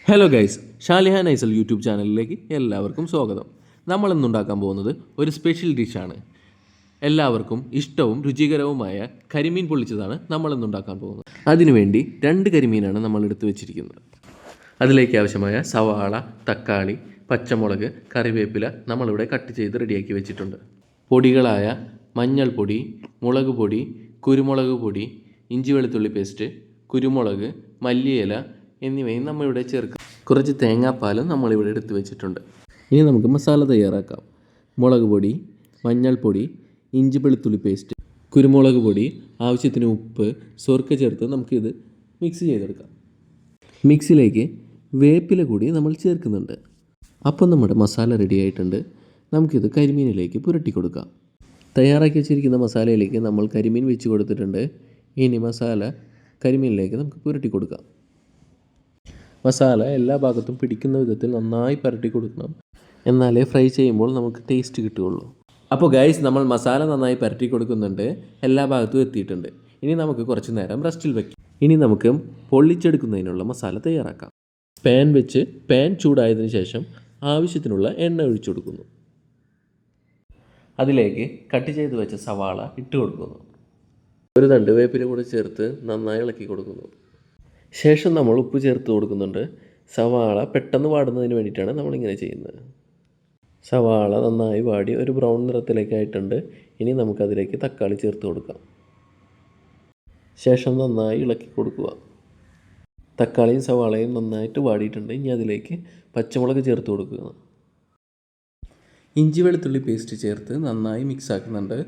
Hello guys, Shaliha nasal YouTube ചാനലിലേക്ക് എല്ലാവർക്കും സ്വാഗതം. നമ്മളിന്നുണ്ടാക്കാൻ പോകുന്നത് ഒരു സ്പെഷ്യൽ ഡിഷാണ്. എല്ലാവർക്കും ഇഷ്ടവും രുചികരവുമായ കരിമീൻ പൊള്ളിച്ചതാണ് നമ്മളിന്നുണ്ടാക്കാൻ പോകുന്നത്. അതിനുവേണ്ടി 2 കരിമീനാണ് നമ്മൾ എടുത്തു വെച്ചിരിക്കുന്നത്. അതിലേക്ക് ആവശ്യമായ സവാള, തക്കാളി, പച്ചമുളക്, കറിവേപ്പില നമ്മളിവിടെ കട്ട് ചെയ്ത് റെഡിയാക്കി വെച്ചിട്ടുണ്ട്. പൊടികളായ മഞ്ഞൾപ്പൊടി, മുളക് പൊടി, കുരുമുളക് പൊടി, ഇഞ്ചി വെളുത്തുള്ളി പേസ്റ്റ്, കുരുമുളക്, മല്ലിയില എന്നിവയും നമ്മളിവിടെ ചേർക്കാം. കുറച്ച് തേങ്ങാപ്പാലും നമ്മളിവിടെ എടുത്ത് വെച്ചിട്ടുണ്ട്. ഇനി നമുക്ക് മസാല തയ്യാറാക്കാം. മുളക് പൊടി, മഞ്ഞൾപ്പൊടി, ഇഞ്ചി വെളുത്തുള്ളി പേസ്റ്റ്, കുരുമുളക് പൊടി, ആവശ്യത്തിന് ഉപ്പ്, സ്വർക്ക ചേർത്ത് നമുക്കിത് മിക്സ് ചെയ്തെടുക്കാം. മിക്സിയിലേക്ക് വേപ്പില കൂടി നമ്മൾ ചേർക്കുന്നുണ്ട്. അപ്പം നമ്മുടെ മസാല റെഡി ആയിട്ടുണ്ട്. നമുക്കിത് കരിമീനിലേക്ക് പുരട്ടി കൊടുക്കാം. തയ്യാറാക്കി വെച്ചിരിക്കുന്ന മസാലയിലേക്ക് നമ്മൾ കരിമീൻ വെച്ച് കൊടുത്തിട്ടുണ്ട്. ഇനി മസാല കരിമീനിലേക്ക് നമുക്ക് പുരട്ടി കൊടുക്കാം. മസാല എല്ലാ ഭാഗത്തും പിടിക്കുന്ന വിധത്തിൽ നന്നായി പുരട്ടി കൊടുക്കണം. എന്നാലേ ഫ്രൈ ചെയ്യുമ്പോൾ നമുക്ക് ടേസ്റ്റ് കിട്ടുകയുള്ളൂ. അപ്പോൾ ഗൈസ്, നമ്മൾ മസാല നന്നായി പുരട്ടി കൊടുക്കുന്നുണ്ട്. എല്ലാ ഭാഗത്തും എത്തിയിട്ടുണ്ട്. ഇനി നമുക്ക് കുറച്ച് നേരം റെസ്റ്റിൽ വയ്ക്കാം. ഇനി നമുക്ക് പൊള്ളിച്ചെടുക്കുന്നതിനുള്ള മസാല തയ്യാറാക്കാം. പാൻ വെച്ച് പാൻ ചൂടായതിനു ശേഷം ആവശ്യത്തിനുള്ള എണ്ണ ഒഴിച്ചു കൊടുക്കുന്നു. അതിലേക്ക് കട്ട് ചെയ്ത് വെച്ച സവാള ഇട്ട് കൊടുക്കുന്നു. ഒരു തണ്ട് വേപ്പില കൂടെ ചേർത്ത് നന്നായി ഇളക്കി കൊടുക്കുന്നു. ശേഷം നമ്മൾ ഉപ്പ് ചേർത്ത് കൊടുക്കുന്നുണ്ട്. സവാള പെട്ടെന്ന് വാടുന്നതിന് വേണ്ടിയിട്ടാണ് നമ്മളിങ്ങനെ ചെയ്യുന്നത്. സവാള നന്നായി വാടി ഒരു ബ്രൗൺ നിറത്തിലേക്കായിട്ടുണ്ട്. ഇനി നമുക്കതിലേക്ക് തക്കാളി ചേർത്ത് കൊടുക്കാം. ശേഷം നന്നായി ഇളക്കി കൊടുക്കുക. തക്കാളിയും സവാളയും നന്നായിട്ട് വാടിയിട്ടുണ്ട്. ഇനി അതിലേക്ക് പച്ചമുളക് ചേർത്ത് കൊടുക്കുക. ഇഞ്ചി വെളുത്തുള്ളി പേസ്റ്റ് ചേർത്ത് നന്നായി മിക്സ് ആക്കുന്നുണ്ട്.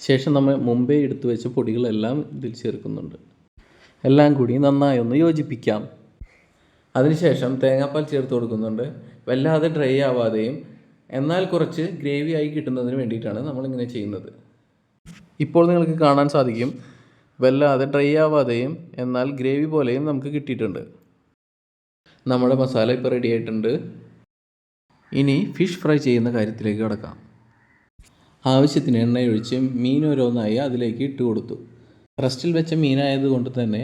ശേഷം നമ്മൾ മുമ്പേ എടുത്തു വെച്ച പൊടികളെല്ലാം ഇതിൽ ചേർക്കുന്നുണ്ട്. എല്ലാം കൂടി നന്നായി ഒന്ന് യോജിപ്പിക്കാം. അതിനുശേഷം തേങ്ങാപ്പാൽ ചേർത്ത് കൊടുക്കുന്നുണ്ട്. വല്ലാതെ ഡ്രൈ ആവാതെയും എന്നാൽ കുറച്ച് ഗ്രേവി ആയി കിട്ടുന്നതിന് വേണ്ടിയിട്ടാണ് നമ്മളിങ്ങനെ ചെയ്യുന്നത്. ഇപ്പോൾ നിങ്ങൾക്ക് കാണാൻ സാധിക്കും, വല്ലാതെ ഡ്രൈ ആവാതെയും എന്നാൽ ഗ്രേവി പോലെയും നമുക്ക് കിട്ടിയിട്ടുണ്ട്. നമ്മുടെ മസാല ഇപ്പോൾ റെഡി ആയിട്ടുണ്ട്. ഇനി ഫിഷ് ഫ്രൈ ചെയ്യുന്ന കാര്യത്തിലേക്ക് കടക്കാം. ആവശ്യത്തിന് എണ്ണയൊഴിച്ച് മീൻ ഓരോന്നായി അതിലേക്ക് ഇട്ട് കൊടുത്തു. റെസ്റ്റിൽ വെച്ച മീനായതുകൊണ്ട് തന്നെ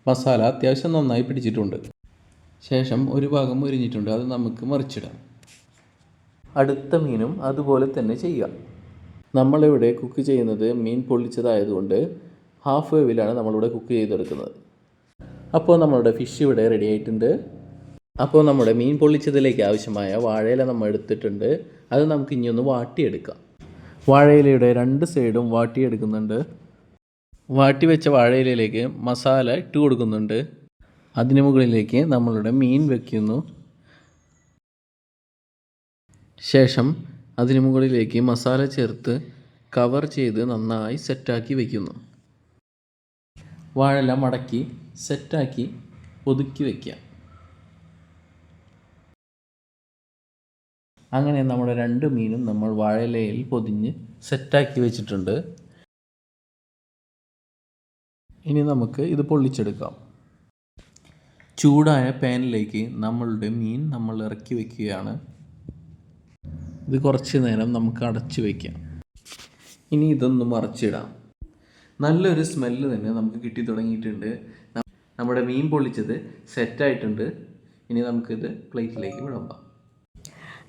മസാല അത്യാവശ്യം നന്നായി പിടിച്ചിട്ടുണ്ട്. ശേഷം ഒരു ഭാഗം മുരിഞ്ഞിട്ടുണ്ട്, അത് നമുക്ക് മറിച്ചിടാം. അടുത്ത മീനും അതുപോലെ തന്നെ ചെയ്യാം. നമ്മളിവിടെ കുക്ക് ചെയ്യുന്നത് മീൻ പൊള്ളിച്ചതായതുകൊണ്ട് ഹാഫ് വേവിലാണ് നമ്മളിവിടെ കുക്ക് ചെയ്തെടുക്കുന്നത്. അപ്പോൾ നമ്മളുടെ ഫിഷ് ഇവിടെ റെഡി ആയിട്ടുണ്ട്. അപ്പോൾ നമ്മുടെ മീൻ പൊള്ളിച്ചതിലേക്ക് ആവശ്യമായ വാഴയില നമ്മൾ എടുത്തിട്ടുണ്ട്. അത് നമുക്ക് ഇനി ഒന്ന് വാട്ടിയെടുക്കാം. വാഴയിലയുടെ 2 സൈഡും വാട്ടിയെടുക്കുന്നുണ്ട്. വാട്ടി വെച്ച വാഴയിലയിലേക്ക് മസാല ഇട്ട് കൊടുക്കുന്നുണ്ട്. അതിന് മുകളിലേക്ക് നമ്മളുടെ മീൻ വയ്ക്കുന്നു. ശേഷം അതിന് മുകളിലേക്ക് മസാല ചേർത്ത് കവർ ചെയ്ത് നന്നായി സെറ്റാക്കി വയ്ക്കുന്നു. വാഴയില മടക്കി സെറ്റാക്കി ഒതുക്കി വയ്ക്കുക. അങ്ങനെ നമ്മുടെ 2 മീനും നമ്മൾ വാഴയിലയിൽ പൊതിഞ്ഞ് സെറ്റാക്കി വെച്ചിട്ടുണ്ട്. ഇനി നമുക്ക് ഇത് പൊള്ളിച്ചെടുക്കാം. ചൂടായ പാനിലേക്ക് നമ്മളുടെ മീൻ നമ്മൾ ഇറക്കി വയ്ക്കുകയാണ്. ഇത് കുറച്ച് നേരം നമുക്ക് അടച്ചു വയ്ക്കാം. ഇനി ഇതൊന്ന് മറിച്ചിടാം. നല്ലൊരു സ്മെല്ല് തന്നെ നമുക്ക് കിട്ടി തുടങ്ങിയിട്ടുണ്ട്. നമ്മുടെ മീൻ പൊള്ളിച്ചത് സെറ്റായിട്ടുണ്ട്. ഇനി നമുക്കിത് പ്ലേറ്റിലേക്ക് വിളമ്പാം.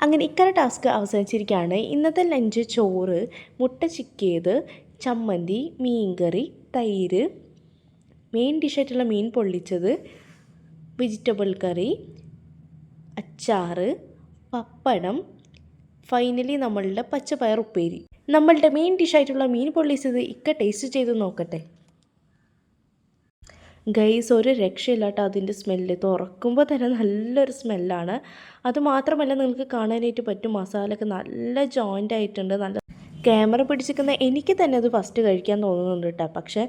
അങ്ങനെ ഇക്കര ടാസ്ക് അവസാനിച്ചിരിക്കുകയാണ്. ഇന്നത്തെ ലഞ്ച് ചോറ്, മുട്ട ചിക്കിയത്, ചമ്മന്തി, മീൻകറി, തൈര്, മെയിൻ ഡിഷായിട്ടുള്ള മീൻ പൊള്ളിച്ചത്, വെജിറ്റബിൾ കറി, അച്ചാറ്, പപ്പടം, ഫൈനലി നമ്മളുടെ പച്ചപ്പയർ ഉപ്പേരി. നമ്മളുടെ മെയിൻ ഡിഷായിട്ടുള്ള മീൻ പൊള്ളിച്ചത് ഇക്ക ടേസ്റ്റ് ചെയ്ത് നോക്കട്ടെ. ഗൈസ്, ഒരു രക്ഷയില്ലാട്ടോ അതിൻ്റെ സ്മെല്ല്. തുറക്കുമ്പോൾ തന്നെ നല്ലൊരു സ്മെല്ലാണ്. അതുമാത്രമല്ല, നിങ്ങൾക്ക് കാണാനായിട്ട് പറ്റും മസാലയൊക്കെ നല്ല ജോയിൻ്റ് ആയിട്ടുണ്ട്. നല്ല ക്യാമറ പിടിച്ചിരിക്കുന്ന എനിക്ക് തന്നെ അത് ഫസ്റ്റ് കഴിക്കാൻ തോന്നുന്നുണ്ട് കേട്ടോ. പക്ഷേ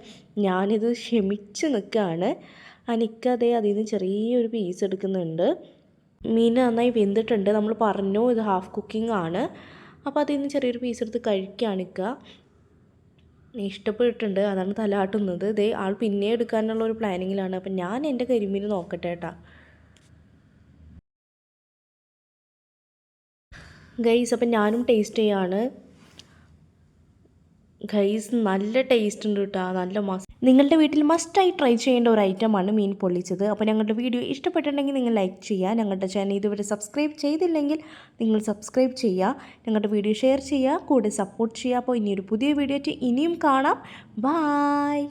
ഞാനിത് ക്ഷമിച്ച് നിൽക്കുകയാണ്. എനിക്കതേ അതിൽ നിന്ന് ചെറിയൊരു പീസ് എടുക്കുന്നുണ്ട്. മീൻ നന്നായി വെന്തിട്ടുണ്ട്. നമ്മൾ പറഞ്ഞു ഇത് ഹാഫ് കുക്കിംഗ് ആണ്. അപ്പോൾ അതിൽ നിന്ന് ചെറിയൊരു പീസ് എടുത്ത് കഴിക്കുകയാണിക്കുക. ഇഷ്ടപ്പെട്ടിട്ടുണ്ട്, അതാണ് തലാട്ടുന്നത്. ഇതേ ആൾ പിന്നെ എടുക്കാനുള്ള ഒരു പ്ലാനിങ്ങിലാണ്. അപ്പം ഞാൻ എൻ്റെ കരിമീൻ നോക്കട്ടെ കേട്ടോ. ഗൈസ്, അപ്പം ഞാനും ടേസ്റ്റ് ചെയ്യാണ്. ഗൈസ് നല്ല ടേസ്റ്റ് ഉണ്ട് കേട്ടോ, നല്ല നിങ്ങളുടെ വീട്ടിൽ മസ്റ്റായി ട്രൈ ചെയ്യേണ്ട ഒരു ഐറ്റമാണ് മീൻ പൊള്ളിച്ചത്. അപ്പോൾ ഞങ്ങളുടെ വീഡിയോ ഇഷ്ടപ്പെട്ടിട്ടുണ്ടെങ്കിൽ നിങ്ങൾ ലൈക്ക് ചെയ്യുക. ഞങ്ങളുടെ ചാനൽ ഇതുവരെ സബ്സ്ക്രൈബ് ചെയ്തില്ലെങ്കിൽ നിങ്ങൾ സബ്സ്ക്രൈബ് ചെയ്യുക. ഞങ്ങളുടെ വീഡിയോ ഷെയർ ചെയ്യുക, കൂടെ സപ്പോർട്ട് ചെയ്യുക. അപ്പോൾ ഇനിയൊരു പുതിയ വീഡിയോ ആയിട്ട് ഇനിയും കാണാം. ബായ്.